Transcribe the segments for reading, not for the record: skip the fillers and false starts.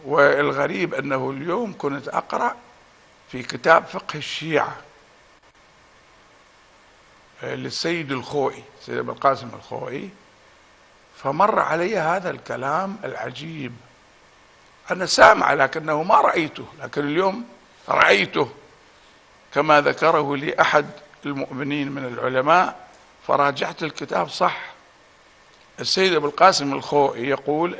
والغريب أنه اليوم كنت أقرأ في كتاب فقه الشيعة للسيد الخوئي، سيد أبو القاسم الخوئي، فمر علي هذا الكلام العجيب. أنا سامع لكنه ما رأيته، لكن اليوم رأيته كما ذكره لي أحد المؤمنين من العلماء، فراجعت الكتاب صح. السيد أبو القاسم الخوئي يقول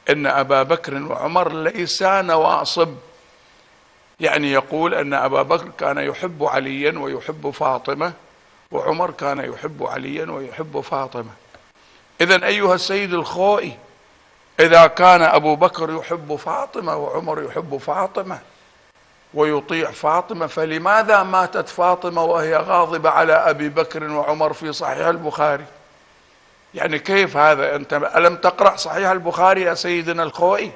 إن أبا بكر وعمر ليسا نواصب، يعني يقول أن أبا بكر كان يحب عليا ويحب فاطمة، وعمر كان يحب عليا ويحب فاطمة. إذن أيها السيد الخوئي، إذا كان أبو بكر يحب فاطمة وعمر يحب فاطمة ويطيع فاطمة، فلماذا ماتت فاطمة وهي غاضبة على أبي بكر وعمر في صحيح البخاري؟ يعني كيف هذا؟ أنت ألم تقرأ صحيح البخاري يا سيدنا الخوئي؟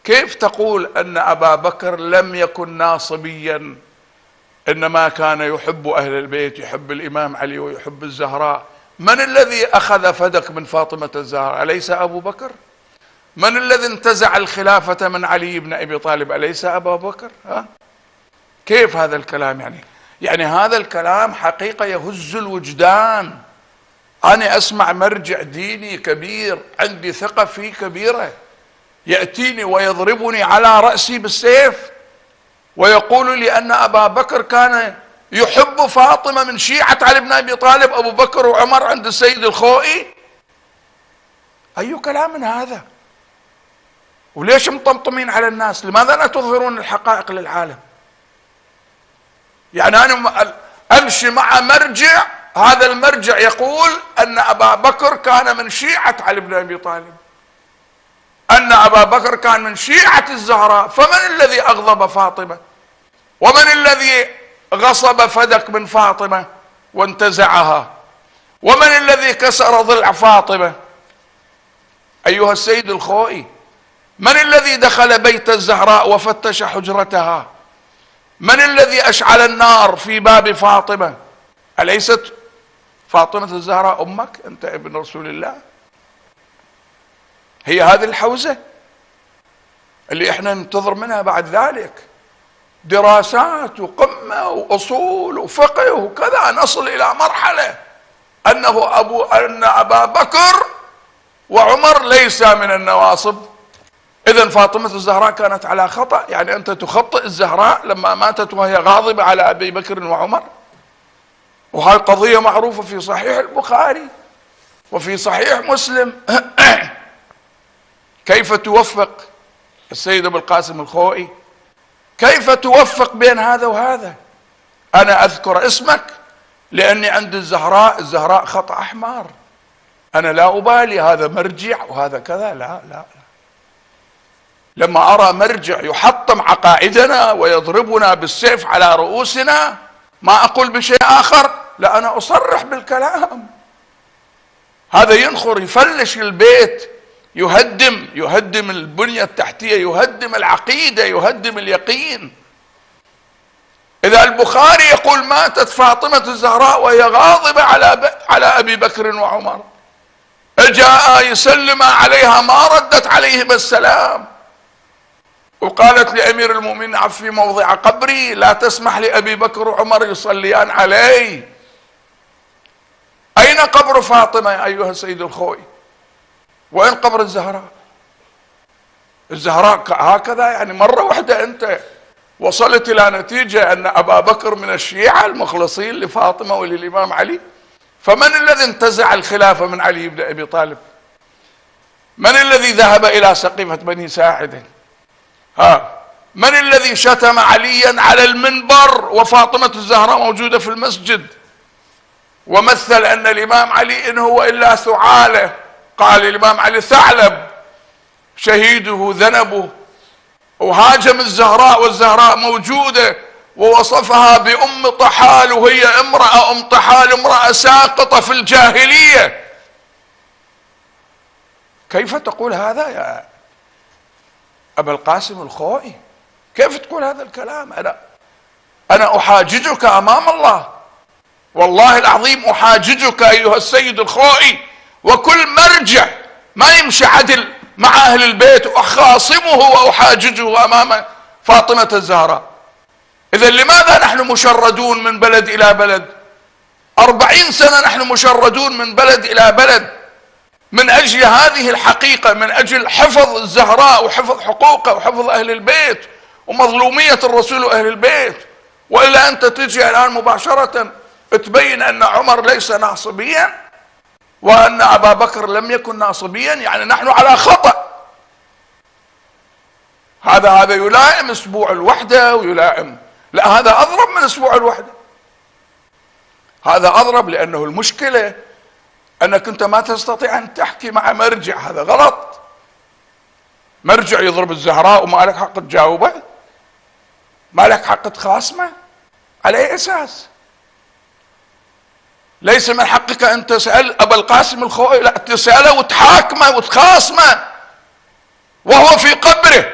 كيف تقول أن أبا بكر لم يكن ناصبيا، إنما كان يحب أهل البيت، يحب الإمام علي ويحب الزهراء؟ من الذي أخذ فدك من فاطمة الزهراء؟ أليس أبو بكر؟ من الذي انتزع الخلافة من علي بن أبي طالب؟ أليس أبا بكر؟ كيف هذا الكلام؟ يعني هذا الكلام حقيقة يهز الوجدان. أنا أسمع مرجع ديني كبير عندي ثقة فيه كبيرة يأتيني ويضربني على رأسي بالسيف ويقول لي أن أبا بكر كان يحب فاطمة من شيعة علي بن أبي طالب، أبو بكر وعمر عند السيد الخوئي. أي كلام هذا؟ وليش مطمطمين على الناس؟ لماذا لا تظهرون الحقائق للعالم؟ يعني أنا أمشي مع مرجع، هذا المرجع يقول أن أبا بكر كان من شيعة علي بن أبي طالب، أن أبا بكر كان من شيعة الزهراء، فمن الذي أغضب فاطمة؟ ومن الذي غصب فدك من فاطمة وانتزعها؟ ومن الذي كسر ضلع فاطمة؟ أيها السيد الخوئي، من الذي دخل بيت الزهراء وفتش حجرتها؟ من الذي أشعل النار في باب فاطمة؟ أليست فاطمة الزهراء أمك؟ أنت ابن رسول الله. هي هذه الحوزة اللي احنا ننتظر منها بعد ذلك دراسات وقمة وأصول وفقه وكذا، نصل إلى مرحلة أن أبا بكر وعمر ليس من النواصب. إذن فاطمة الزهراء كانت على خطأ، يعني أنت تخطئ الزهراء لما ماتت وهي غاضبة على أبي بكر وعمر. وهذه قضية معروفة في صحيح البخاري وفي صحيح مسلم. كيف توفق السيد أبو القاسم الخوئي؟ كيف توفق بين هذا وهذا؟ أنا أذكر اسمك لأني عند الزهراء خط أحمر، أنا لا أبالي هذا مرجع وهذا كذا، لا لا. لما أرى مرجع يحطم عقائدنا ويضربنا بالسيف على رؤوسنا، ما أقول بشيء آخر، لا، أنا أصرح بالكلام. هذا ينخر، يفلش البيت، يهدم البنية التحتية، يهدم العقيدة، يهدم اليقين. إذا البخاري يقول ماتت فاطمة الزهراء وهي غاضبة على أبي بكر وعمر، جاء يسلم عليها ما ردت عليهم السلام، وقالت لأمير المؤمنين في موضع قبري لا تسمح لأبي بكر وعمر يصليان علي. أين قبر فاطمة يا أيها السيد الخوئي؟ وين قبر الزهراء؟ الزهراء هكذا، يعني مرة واحدة أنت وصلت إلى نتيجة أن أبا بكر من الشيعة المخلصين لفاطمة وللإمام علي. فمن الذي انتزع الخلافة من علي بن أبي طالب؟ من الذي ذهب إلى سقيفة بني ساعد؟ من الذي شتم عليا على المنبر وفاطمة الزهراء موجودة في المسجد، ومثل أن الإمام علي إن هو إلا ثعالة؟ قال الإمام علي ثعلب شهيده ذنبه، وهاجم الزهراء والزهراء موجودة، ووصفها بأم طحال، وهي امرأة أم طحال، امرأة ساقطة في الجاهلية. كيف تقول هذا يا أبا القاسم الخوئي؟ كيف تقول هذا الكلام؟ أنا أحاججك أمام الله، والله العظيم أحاججك أيها السيد الخوئي، وكل مرجع ما يمشي عدل مع أهل البيت وأخاصمه وأحاججه أمام فاطمة الزهراء. إذا لماذا نحن مشردون من بلد إلى بلد؟ 40 سنة نحن مشردون من بلد إلى بلد من أجل هذه الحقيقة، من أجل حفظ الزهراء وحفظ حقوقه وحفظ أهل البيت ومظلومية الرسول وأهل البيت. وإلا أنت تجي الآن مباشرة تبين أن عمر ليس ناصبيا وأن أبا بكر لم يكن ناصبيا، يعني نحن على خطأ. هذا يلائم أسبوع الوحدة ويلائم، لا هذا أضرب من أسبوع الوحدة، هذا أضرب. لأنه المشكلة أنك أنت ما تستطيع أن تحكي مع مرجع، هذا غلط. مرجع يضرب الزهراء وما لك حق تجاوبه، ما لك حق تخاصمه، على أي أساس؟ ليس من حقك أن تسأل أبا القاسم الخوئي، لا تسأله وتحاكمه وتخاصمه وهو في قبره.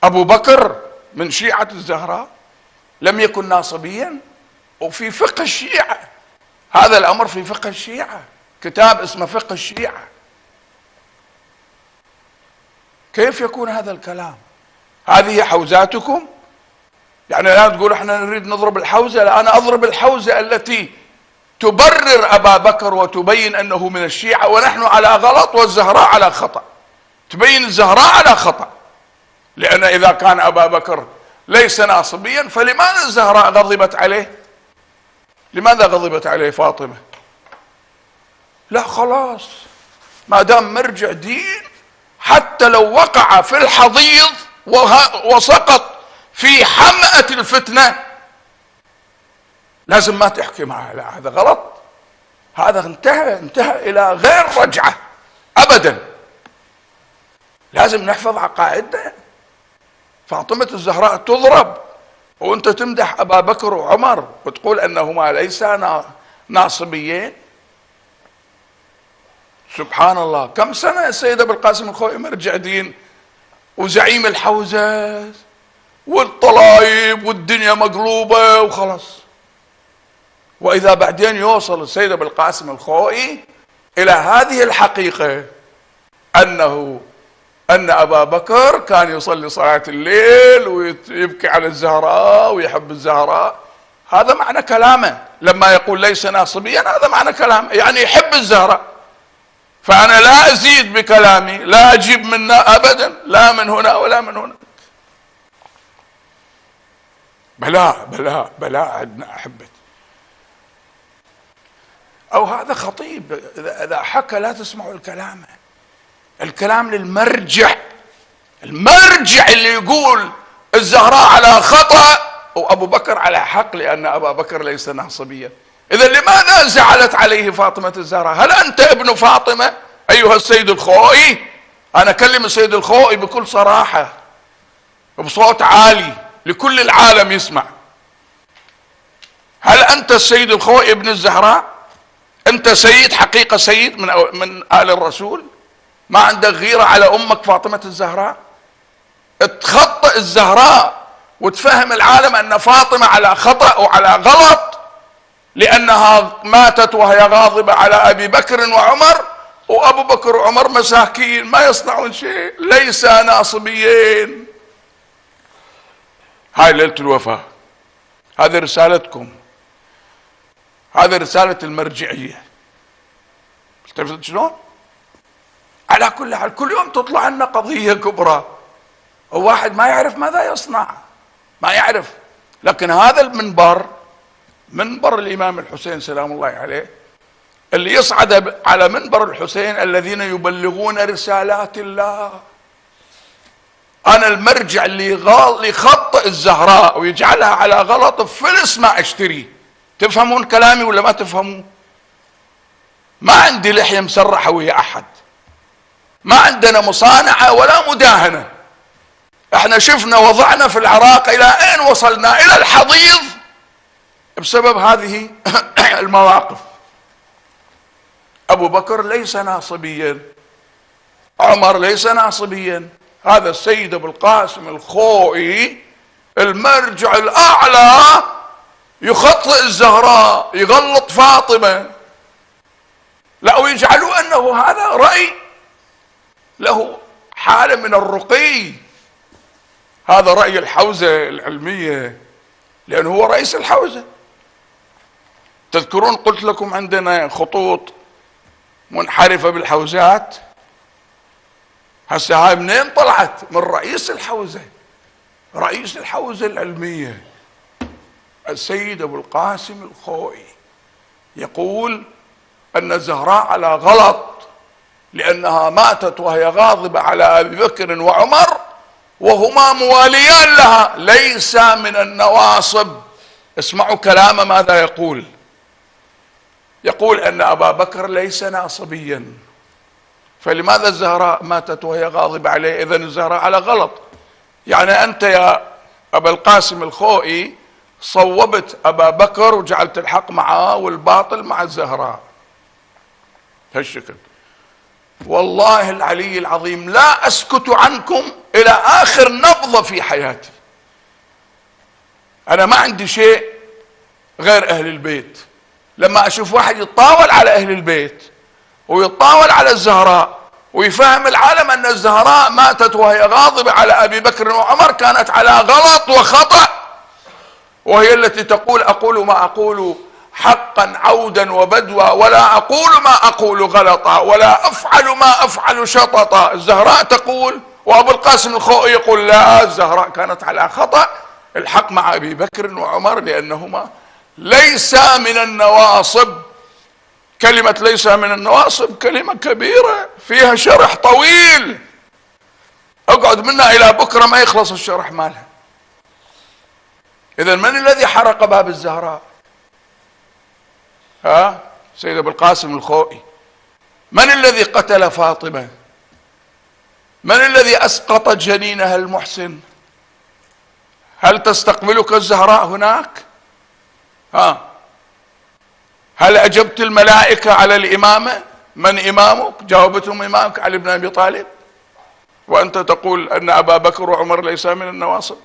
أبو بكر من شيعة الزهراء لم يكن ناصبيا، وفي فقه الشيعة هذا الأمر، في فقه الشيعة كتاب اسمه فقه الشيعة. كيف يكون هذا الكلام؟ هذه حوزاتكم؟ يعني لا تقول احنا نريد نضرب الحوزة، لا أنا أضرب الحوزة التي تبرر أبا بكر وتبين أنه من الشيعة ونحن على غلط والزهراء على خطأ. تبين الزهراء على خطأ، لأن إذا كان أبا بكر ليس ناصبيا فلماذا الزهراء غضبت عليه؟ لماذا غضبت عليه فاطمة؟ لا خلاص، ما دام مرجع دين حتى لو وقع في الحضيض وسقط في حمأة الفتنة لازم ما تحكي معه، لا هذا غلط، هذا انتهى إلى غير رجعة أبدا. لازم نحفظ عقائدنا. فاطمة الزهراء تضرب وانت تمدح أبا بكر وعمر وتقول أنهما ليسا ناصبيين. سبحان الله، كم سنة السيد أبو القاسم الخوئي مرجع دين وزعيم الحوزة والطلايب والدنيا مقلوبة وخلاص، وإذا بعدين يوصل السيد أبو القاسم الخوئي إلى هذه الحقيقة أن أبا بكر كان يصلي صلاة الليل ويبكي على الزهراء ويحب الزهراء. هذا معنى كلامه لما يقول ليس ناصبيا، هذا معنى كلامه يعني يحب الزهراء. فأنا لا أزيد بكلامي، لا أجيب منا أبدا، لا من هنا ولا من هنا. بلا عندنا أحبتي. أو هذا خطيب إذا حكى لا تسمعوا الكلام، الكلام للمرجع، المرجع اللي يقول الزهراء على خطأ وأبو بكر على حق لأن أبا بكر ليس ناصبيا. إذا لماذا زعلت عليه فاطمة الزهراء؟ هل أنت ابن فاطمة أيها السيد الخوئي؟ أنا أكلم السيد الخوئي بكل صراحة بصوت عالي لكل العالم يسمع. هل أنت السيد الخوئي ابن الزهراء؟ أنت سيد حقيقة، سيد من آل الرسول؟ ما عندك غيرة على أمك فاطمة الزهراء؟ تخطئ الزهراء وتفهم العالم أن فاطمة على خطأ وعلى غلط لأنها ماتت وهي غاضبة على أبي بكر وعمر، وأبو بكر وعمر مساكين ما يصنعون شيء، ليس ناصبيين. هاي ليلة الوفاة، هذه رسالتكم، هذه رسالة المرجعية. شفت شلون؟ على كل حال كل يوم تطلع لنا قضية كبرى وواحد ما يعرف ماذا يصنع، ما يعرف. لكن هذا المنبر، منبر الإمام الحسين سلام الله عليه، اللي يصعد على منبر الحسين الذين يبلغون رسالات الله. أنا المرجع اللي يخطئ الزهراء ويجعلها على غلط بفلس ما أشتري. تفهمون كلامي ولا ما تفهمون؟ ما عندي لحية مسرحة ويا أحد، ما عندنا مصانعة ولا مداهنة. احنا شفنا وضعنا في العراق إلى أين وصلنا، إلى الحضيض بسبب هذه المواقف. أبو بكر ليس ناصبيا، عمر ليس ناصبيا، هذا السيد أبو القاسم الخوئي المرجع الأعلى يخطئ الزهراء، يغلط فاطمة، لا ويجعلوا أنه هذا رأي له حالة من الرقي. هذا رأي الحوزة العلمية، لأنه هو رئيس الحوزة. تذكرون قلت لكم عندنا خطوط منحرفة بالحوزات، هسه هاي منين طلعت؟ من رئيس الحوزة، رئيس الحوزة العلمية السيد أبو القاسم الخوئي يقول أن الزهراء على غلط، لأنها ماتت وهي غاضبة على أبي بكر وعمر وهما مواليان لها، ليس من النواصب. اسمعوا كلامه ماذا يقول. يقول أن أبا بكر ليس ناصبيا، فلماذا الزهراء ماتت وهي غاضبة عليه؟ إذن الزهراء على غلط. يعني أنت يا أبا القاسم الخوئي صوبت أبا بكر وجعلت الحق معه والباطل مع الزهراء هالشكل. والله العلي العظيم لا أسكت عنكم إلى آخر نبضة في حياتي. أنا ما عندي شيء غير أهل البيت. لما أشوف واحد يتطاول على أهل البيت ويتطاول على الزهراء ويفهم العالم أن الزهراء ماتت وهي غاضبة على أبي بكر وعمر، كانت على غلط وخطأ، وهي التي تقول أقول ما أقول حقا عودا وبدوا، ولا أقول ما أقول غلطا، ولا أفعل ما أفعل شططا. الزهراء تقول، وأبو القاسم الخوئي يقول لا، الزهراء كانت على خطأ، الحق مع أبي بكر وعمر لأنهما ليس من النواصب. كلمة ليس من النواصب كلمة كبيرة فيها شرح طويل، اقعد منها إلى بكرة ما يخلص الشرح مالها. إذن من الذي حرق باب الزهراء؟ سيد أبو القاسم الخوئي. من الذي قتل فاطمة؟ من الذي أسقط جنينها المحسن؟ هل تستقبلك الزهراء هناك؟ هل أجبت الملائكة على الإمامة؟ من إمامك؟ جاوبتهم إمامك علي بن أبي طالب، وأنت تقول أن أبا بكر وعمر ليس من النواصب.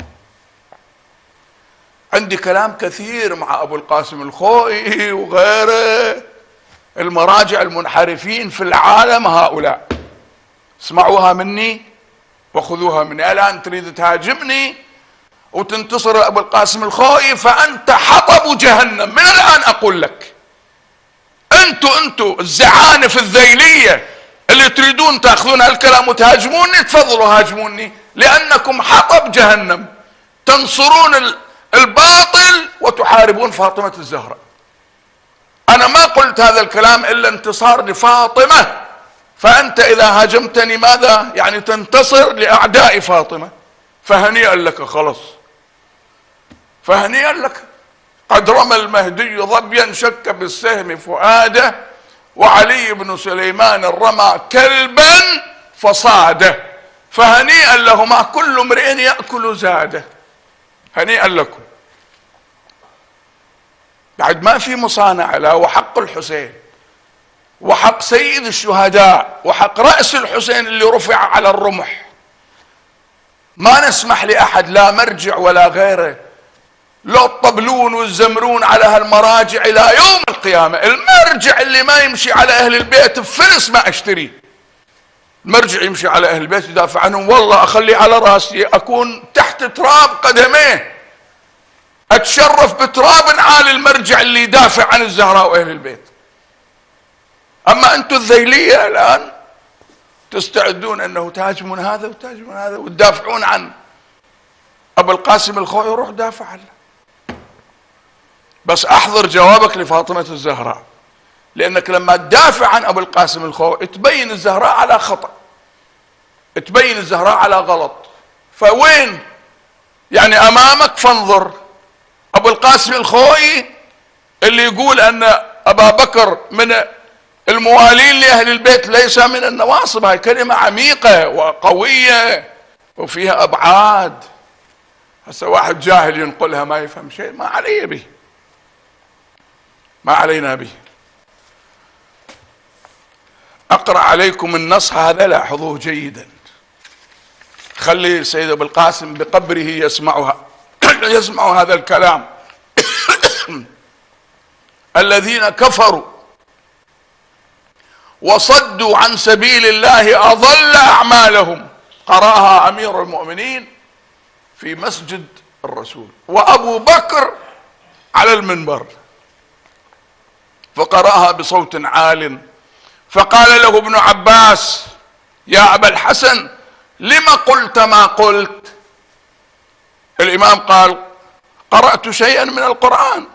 عندي كلام كثير مع أبو القاسم الخوئي وغيره، المراجع المنحرفين في العالم هؤلاء، اسمعوها مني وخذوها مني. الآن تريد تهاجمني وتنتصر أبو القاسم الخوئي، فأنت حطب جهنم. من الآن أقول لك، أنتوا الزعانف الذيلية اللي تريدون تأخذون هالكلام وتهاجموني، تفضلوا هاجموني، لأنكم حطب جهنم، تنصرون الباطل وتحاربون فاطمة الزهراء. أنا ما قلت هذا الكلام إلا انتصار لفاطمة، فأنت إذا هاجمتني ماذا يعني؟ تنتصر لأعداء فاطمة، فهنيئا لك، خلص فهنيئا لك. قد رمى المهدي ظبيا شك بالسهم فؤاده، وعلي بن سليمان رمى كلبا فصاده، فهنيئا لهما كل امرئ يأكل زاده. هنيئا لكم. بعد ما في مصانعة لا، وحق الحسين وحق سيد الشهداء وحق رأس الحسين اللي رفع على الرمح، ما نسمح لأحد لا مرجع ولا غيره لو الطبلون والزمرون على هالمراجع إلى يوم القيامة. المرجع اللي ما يمشي على أهل البيت بفلس ما أشتريه. المرجع يمشي على أهل البيت يدافع عنهم، والله أخلي على راسي أكون تحت تراب قدميه، أتشرف بتراب عالي المرجع اللي يدافع عن الزهراء وأهل البيت. أما أنتم الذيلية الآن تستعدون أنه تهاجمون هذا وتهاجمون هذا وتدافعون عن أبو القاسم الخوئي، روح دافع عنه. بس أحضر جوابك لفاطمة الزهراء، لأنك لما تدافع عن أبو القاسم الخوئي تبين الزهراء على خطأ، تبين الزهراء على غلط. فوين يعني أمامك فانظر. أبو القاسم الخوئي اللي يقول أن أبا بكر من الموالين لأهل البيت ليس من النواصب، هاي كلمة عميقة وقوية وفيها أبعاد. هسه واحد جاهل ينقلها ما يفهم شيء، ما علي به، ما علينا به. أقرأ عليكم النص هذا، لاحظوه جيدا، خلي سيد أبو القاسم بقبره يسمعها يسمع هذا الكلام. الذين كفروا وصدوا عن سبيل الله أضل أعمالهم. قرأها أمير المؤمنين في مسجد الرسول وأبو بكر على المنبر، فقرأها بصوت عال، فقال له ابن عباس: يا أبا الحسن لم قلت ما قلت؟ الإمام قال: قرأت شيئا من القرآن،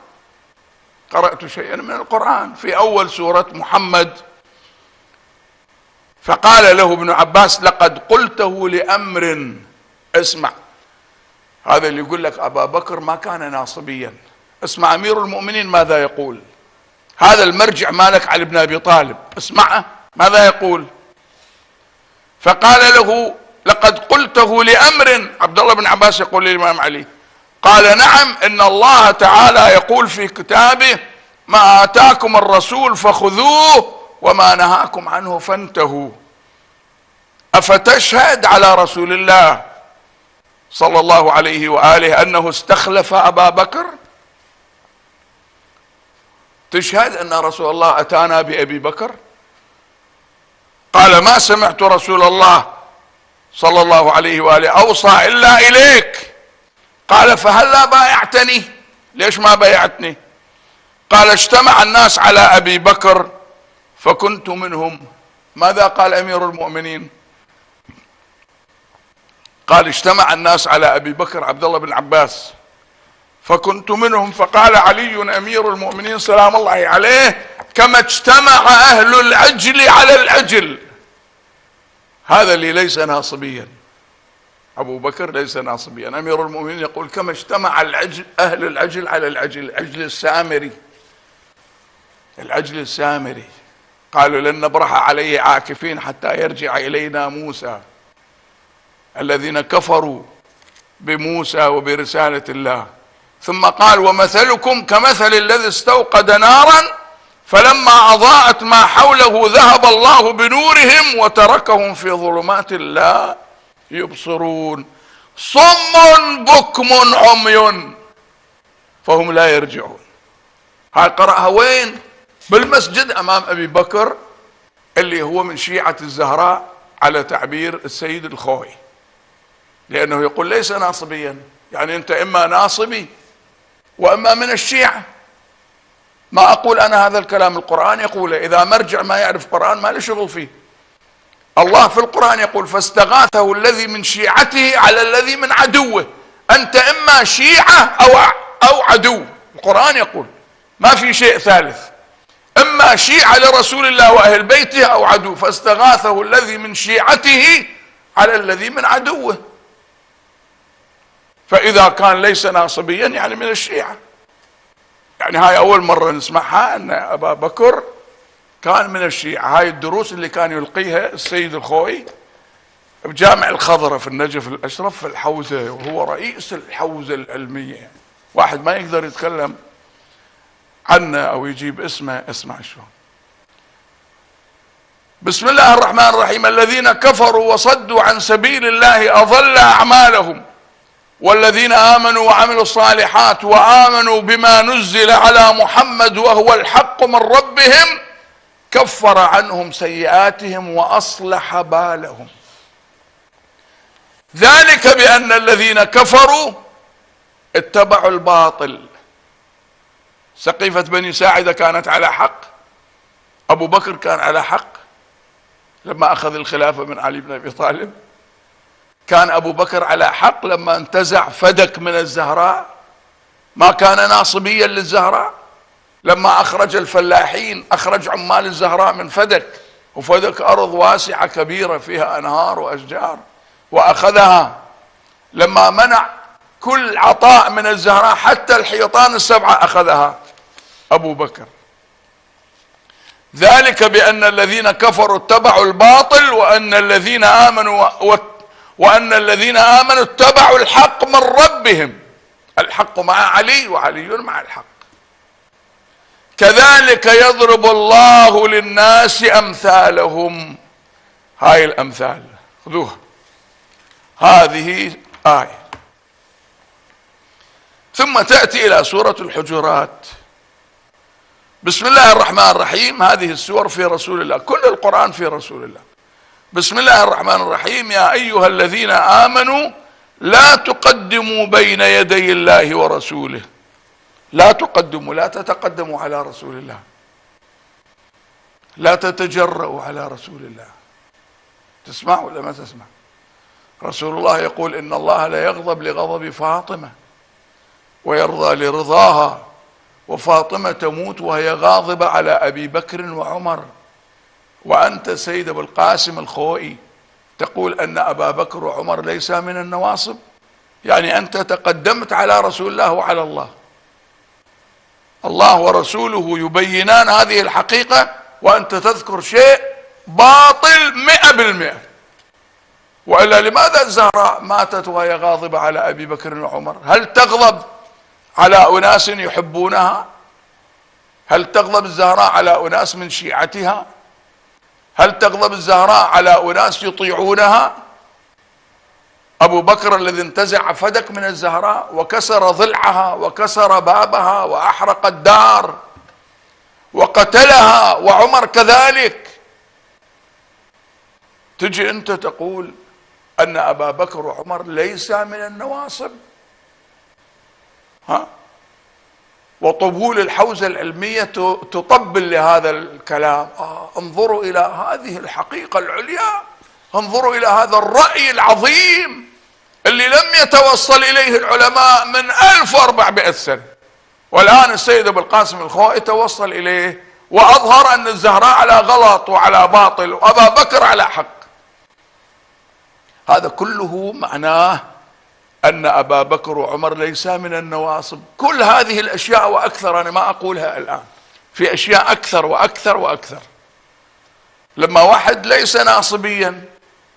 قرأت شيئا من القرآن في أول سورة محمد. فقال له ابن عباس: لقد قلته لأمر. اسمع، هذا اللي يقول لك أبا بكر ما كان ناصبيا، اسمع أمير المؤمنين ماذا يقول. هذا المرجع مالك علي بن أبي طالب، اسمعه ماذا يقول. فقال له: لقد قلته لأمر. عبد الله بن عباس يقول للإمام علي: قال: نعم، إن الله تعالى يقول في كتابه: ما آتاكم الرسول فخذوه وما نهاكم عنه فانتهوا. أفتشهد على رسول الله صلى الله عليه وآله أنه استخلف أبا بكر؟ تشهد أن رسول الله أتانا بأبي بكر؟ قال: ما سمعت رسول الله صلى الله عليه وآله أوصى إلا إليك. قال: فهلا بايعتني؟ ليش ما بايعتني؟ قال: اجتمع الناس على أبي بكر فكنت منهم. ماذا قال أمير المؤمنين؟ قال: اجتمع الناس على أبي بكر عبد الله بن عباس فكنت منهم. فقال علي أمير المؤمنين سلام الله عليه: كما اجتمع أهل العجل على العجل. هذا اللي ليس ناصبيا، أبو بكر ليس ناصبيا. أمير المؤمنين يقول: كما اجتمع أهل العجل على العجل. العجل السامري، العجل السامري. قالوا: لن نبرح عليه عاكفين حتى يرجع إلينا موسى. الذين كفروا بموسى وبرسالة الله. ثم قال: ومثلكم كمثل الذي استوقد نارا فلما أضاءت ما حوله ذهب الله بنورهم وتركهم في ظلمات لا يبصرون. صم بكم عمي فهم لا يرجعون. هاي قرأها وين؟ بالمسجد أمام أبي بكر اللي هو من شيعة الزهراء على تعبير السيد الخوئي، لأنه يقول ليس ناصبيا، يعني أنت إما ناصبي وإما من الشيعة. ما أقول أنا هذا الكلام، القرآن يقول. إذا مرجع ما يعرف قرآن ما له شغل فيه. الله في القرآن يقول: فاستغاثه الذي من شيعته على الذي من عدوه. أنت إما شيعة أو عدو، القرآن يقول ما في شيء ثالث، إما شيعة لرسول الله وأهل بيته أو عدو. فاستغاثه الذي من شيعته على الذي من عدوه. فإذا كان ليس ناصبيا يعني من الشيعة. يعني هاي أول مرة نسمعها أن أبا بكر كان من الشيعة. هاي الدروس اللي كان يلقيها السيد الخوئي بجامع الخضرة في النجف الأشرف في الحوزة، وهو رئيس الحوزة العلمية. واحد ما يقدر يتكلم عنه أو يجيب اسمه. اسمع شو. بسم الله الرحمن الرحيم: الذين كفروا وصدوا عن سبيل الله أضل أعمالهم والذين آمنوا وعملوا الصالحات وآمنوا بما نزل على محمد وهو الحق من ربهم كفر عنهم سيئاتهم وأصلح بالهم. ذلك بأن الذين كفروا اتبعوا الباطل. سقيفة بني ساعدة كانت على حق، أبو بكر كان على حق لما أخذ الخلافة من علي بن أبي طالب. كان أبو بكر على حق لما انتزع فدك من الزهراء، ما كان ناصبيا للزهراء. لما أخرج الفلاحين، أخرج عمال الزهراء من فدك، وفدك أرض واسعة كبيرة فيها أنهار وأشجار، وأخذها. لما منع كل عطاء من الزهراء حتى الحيطان السبعة أخذها أبو بكر. ذلك بأن الذين كفروا اتبعوا الباطل وأن الذين آمنوا اتبعوا الحق من ربهم. الحق مع علي وعلي مع الحق. كذلك يضرب الله للناس أمثالهم. هاي الأمثال خذوها، هذه آية. ثم تأتي إلى سورة الحجرات بسم الله الرحمن الرحيم، هذه السور في رسول الله، كل القرآن في رسول الله. بسم الله الرحمن الرحيم: يا أيها الذين آمنوا لا تقدموا بين يدي الله ورسوله. لا تقدموا، لا تتقدموا على رسول الله، لا تتجرؤوا على رسول الله. تسمع ولا ما تسمع؟ رسول الله يقول: إن الله لا يغضب لغضب فاطمة ويرضى لرضاها، وفاطمة تموت وهي غاضبة على أبي بكر وعمر، وأنت سيد أبو القاسم الخوئي تقول أن أبا بكر وعمر ليس من النواصب. يعني أنت تقدمت على رسول الله وعلى الله. الله ورسوله يبينان هذه الحقيقة، وأنت تذكر شيء باطل 100%. وإلا لماذا الزهراء ماتت وهي غاضبة على أبي بكر وعمر؟ هل تغضب على أناس يحبونها؟ هل تغضب الزهراء على أناس من شيعتها؟ هل تغضب الزهراء على أناس يطيعونها؟ أبو بكر الذي انتزع فدك من الزهراء وكسر ضلعها وكسر بابها وأحرق الدار وقتلها، وعمر كذلك. تجي أنت تقول أن أبا بكر وعمر ليس من النواصب؟ وطبول الحوزة العلمية تطبل لهذا الكلام. انظروا إلى هذه الحقيقة العليا، انظروا إلى هذا الرأي العظيم اللي لم يتوصل إليه العلماء من 1400 سنة، والآن السيد أبو القاسم الخوئي توصل إليه وأظهر أن الزهراء على غلط وعلى باطل وأبا بكر على حق. هذا كله معناه أن أبا بكر وعمر ليسا من النواصب. كل هذه الأشياء وأكثر، أنا ما أقولها الآن، في أشياء أكثر وأكثر وأكثر. لما واحد ليس ناصبيا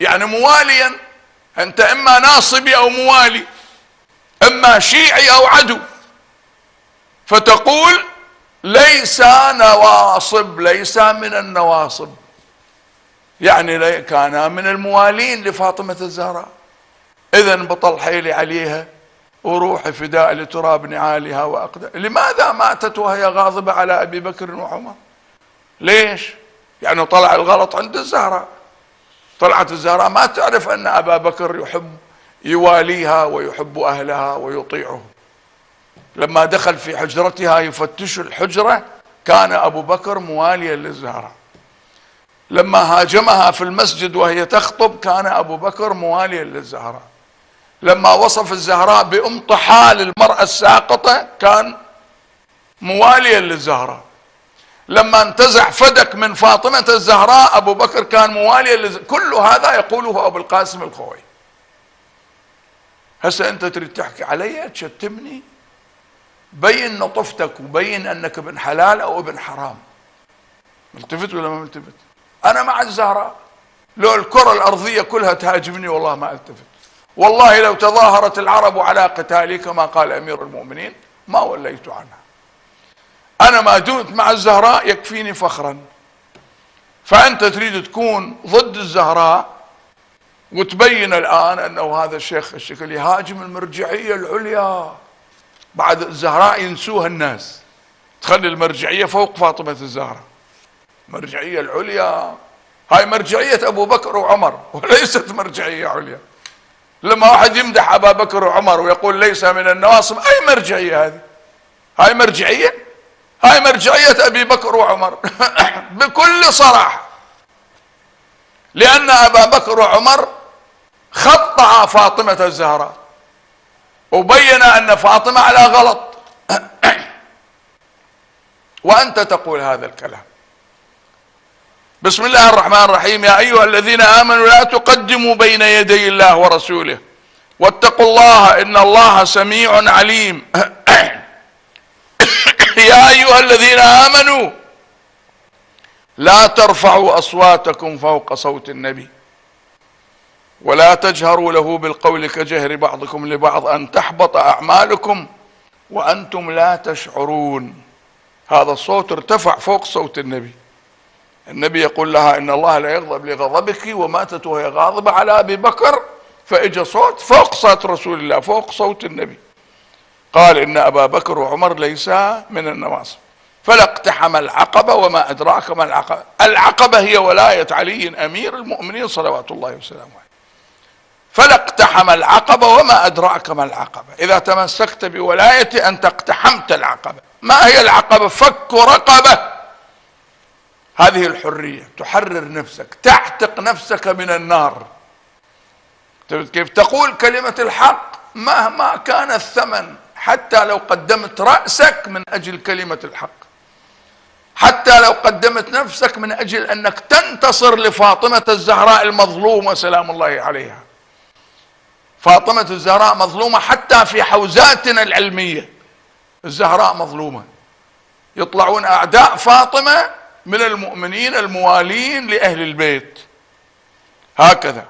يعني مواليا، أنت إما ناصبي أو موالي، إما شيعي أو عدو، فتقول ليس نواصب، ليس من النواصب، يعني كان من الموالين لفاطمة الزهراء. إذن بطل حيلي عليها وروحي فداء لتراب نعالها وأقدام. لماذا ماتت وهي غاضبة على أبي بكر وعمر؟ ليش؟ يعني طلع الغلط عند الزهراء. طلعت الزهراء ما تعرف أن أبا بكر يحب يواليها ويحب أهلها ويطيعه. لما دخل في حجرتها يفتش الحجرة كان أبو بكر مواليا للزهراء. لما هاجمها في المسجد وهي تخطب كان أبو بكر مواليا للزهراء. لما وصف الزهراء بأم طحال المرأة الساقطة كان مواليا للزهراء. لما انتزع فدك من فاطمة الزهراء أبو بكر كان مواليا كل هذا يقوله أبو القاسم الخوئي. هسه أنت تريد تحكي علي تشتمني؟ بين نطفتك وبين أنك ابن حلال أو ابن حرام. ملتفت ولا ما ملتفت؟ أنا مع الزهراء، لو الكرة الأرضية كلها تهاجمني والله ما التفت. والله لو تظاهرت العرب على قتالي كما قال أمير المؤمنين ما وليت عنها. أنا ما دمت مع الزهراء يكفيني فخرا. فأنت تريد تكون ضد الزهراء وتبين الآن أنه هذا الشيخ الشكل يهاجم المرجعية العليا. بعد الزهراء ينسوها الناس، تخلي المرجعية فوق فاطمة الزهراء. المرجعية العليا هاي مرجعية أبو بكر وعمر وليست مرجعية عليا. لما واحد يمدح أبا بكر وعمر ويقول ليس من النواصب، أي مرجعية هذه؟ هاي مرجعية؟ هاي مرجعية أبي بكر وعمر بكل صراحة. لأن أبا بكر وعمر خطأ فاطمة الزهراء وبين أن فاطمة على غلط وأنت تقول هذا الكلام. بسم الله الرحمن الرحيم: يا أيها الذين آمنوا لا تقدموا بين يدي الله ورسوله واتقوا الله إن الله سميع عليم. يا أيها الذين آمنوا لا ترفعوا أصواتكم فوق صوت النبي ولا تجهروا له بالقول كجهر بعضكم لبعض أن تحبط أعمالكم وأنتم لا تشعرون. هذا الصوت ارتفع فوق صوت النبي. النبي يقول لها إن الله لا يغضب لغضبك، وماتت وهي غاضبة على أبي بكر، فإجا صوت فوق صوت رسول الله، فوق صوت النبي. قال إن أبا بكر وعمر ليسا من النواصب. فلا اقتحم العقبة وما أدراك ما العقبة. العقبة هي ولاية علي أمير المؤمنين صلوات الله وسلامه عليه. فلا اقتحم العقبة وما أدراك ما العقبة. إذا تمسكت بولايتي أنت اقتحمت العقبة. ما هي العقبة؟ فك رقبة. هذه الحرية، تحرر نفسك، تعتق نفسك من النار. كيف تقول كلمة الحق مهما كان الثمن، حتى لو قدمت رأسك من أجل كلمة الحق، حتى لو قدمت نفسك من أجل أنك تنتصر لفاطمة الزهراء المظلومة سلام الله عليها. فاطمة الزهراء مظلومة حتى في حوزاتنا العلمية، الزهراء مظلومة. يطلعون أعداء فاطمة من المؤمنين الموالين لأهل البيت هكذا.